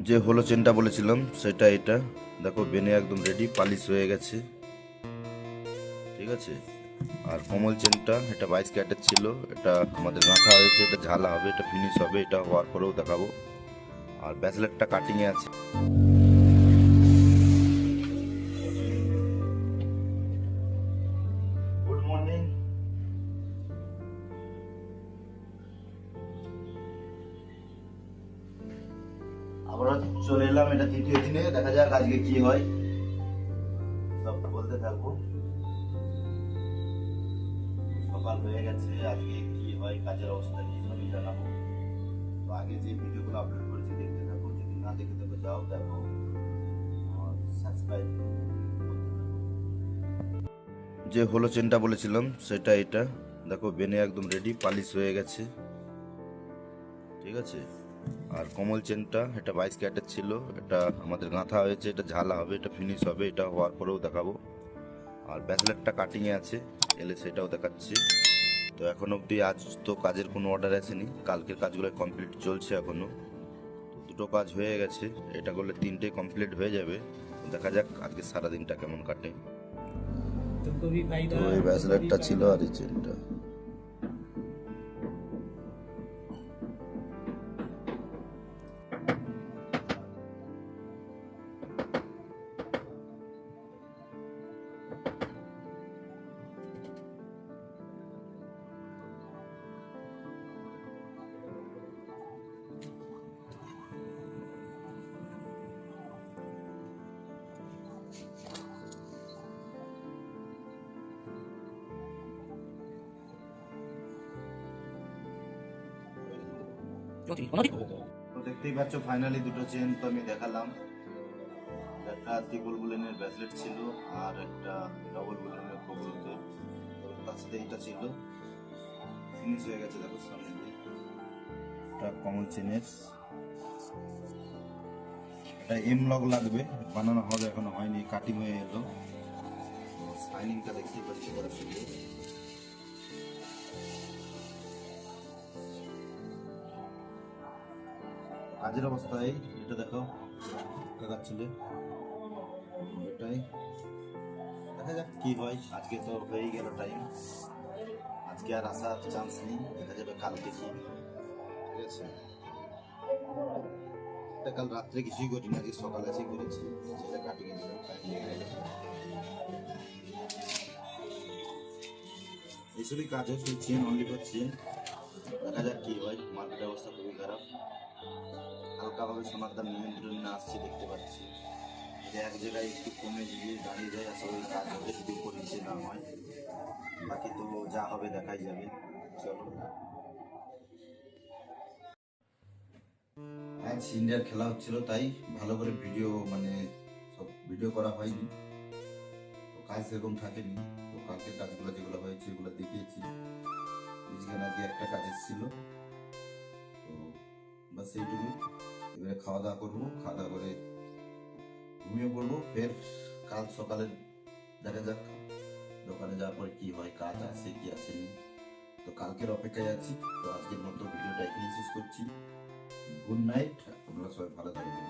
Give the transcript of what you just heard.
যে হলো চেনটা বলেছিলাম সেটা এটা দেখো, বেনে একদম রেডি, পালিশ হয়ে গেছে। ঠিক আছে। আর কমল চেনটা এটা 22 ক্যারেটের ছিল, এটা আমাদের গাঁথা হয়েছে, এটা ঝালা হবে, এটা ফিনিশ হবে, এটা হওয়ার পরেও দেখাবো। আর ব্যাসলেটটা কাটিংয়ে আছে। Good morning. আবারও চলে এলাম, এটা তৃতীয় দিনে, দেখা যাক আজকে কি হয়, সব বলতে থাকবো। সকাল হয়ে গেছে, আজকে কি হয়, কাজের অবস্থা কি, সবই জানাবো। তো আগে যে ভিডিওগুলো আপলোড করেছি দেখতে থাকো, যদি না দেখে থাকো যাও দেখো, আর সাবস্ক্রাইব করতে থাকো। যে হলো চেনটা বলেছিলাম সেটা এটা দেখো, বেনে একদম রেডি, পালিশ হয়ে গেছে। ঠিক আছে। আর কমল চেনটা এটা 22 ক্যারেটের ছিল, এটা আমাদের গাঁথা হয়েছে, এটা ঝালা হবে, এটা ফিনিশ হবে, এটা হওয়ার পরেও দেখাবো। আর ব্যাসলেটটা কাটিংয়ে আছে, এলে সেটাও দেখাচ্ছি। তো এখন অবধি আজ তো কাজের কোনো অর্ডার আসেনি, কালকের কাজগুলো কমপ্লিট চলছে এখনো। তো দুটো কাজ হয়ে গেছে, এটা করলে তিনটে কমপ্লিট হয়ে যাবে। দেখা যাক আজকে সারাদিনটা কেমন কাটে। তো এই ব্যাসলেটটা ছিল আর এই চেনটা। তো দেখতেই পাচ্ছ ফাইনালি দুটো চেন তো আমি দেখালাম। একটা ত্রিপল বুলেনের ব্রেসলেট ছিল, আর একটা ডবল বুলেনের কবুলতে, তার সাথে এটা ছিল, ফিনিশ হয়ে গেছে দেখো সামনে দিয়ে। এটা কমল চেনের, এটা এম লক লাগবে, বানানো হবে, এখনো হয়নি, কাটিং হয়ে এলো। শাইনিংটা দেখতেই পাচ্ছি বড় সুন্দর। কাজের অবস্থায় এটা দেখো কাকাচ্ছিল, এটাই দেখা যাক কি হয়। আজকে তো হয়েই গেল টাইম, আজকে আর আসার চান্স নেই, দেখা যাবে কালকে কি। ঠিক আছে। এটা কাল রাত্রে কিছুই করিনি, আজকে সকালে এসেই করেছি, সেটা কাটিয়ে দিলাম, টাইম লেগে গেল। এইসবই কাজ হয়, শুধু চেন অনলি ফর চেন। দেখা যাক কি হয়, মার্কেটের অবস্থা খুবই খারাপ। হালকাভাবে সোনার দাম নিয়ন্ত্রণে আসছে দেখতে পাচ্ছি, যে এক জায়গায় একটু কমে গিয়ে দাঁড়িয়ে যায়, আসলে ওই কাজ হবে যদি উপর নিচে না হয়। বাকি তো যা হবে দেখাই যাবে। চলো। আজ ইন্ডিয়ার খেলা হচ্ছিল, তাই ভালো করে ভিডিও সব ভিডিও করা হয়নি, তো কাজ সেরকম থাকেনি। তো কালকের কাজগুলো যেগুলো হয়েছে এগুলো দেখিয়েছি। এখানে আজকে একটা কাজ এসেছিল, তো বাস এইটুকুই। এবারে খাওয়া দাওয়া করবো, খাওয়া দাওয়া করে ঘুমিয়ে পড়বো, ফের কাল সকালে দেখা যাক দোকানে যাওয়ার পর কি হয়, কাজ আছে কি আসেনি। তো কালকের অপেক্ষায় আছি। তো আজকের মতো ভিডিওটা এখানেই শেষ করছি। গুড নাইট, আপনারা সবাই ভালো থাকবেন।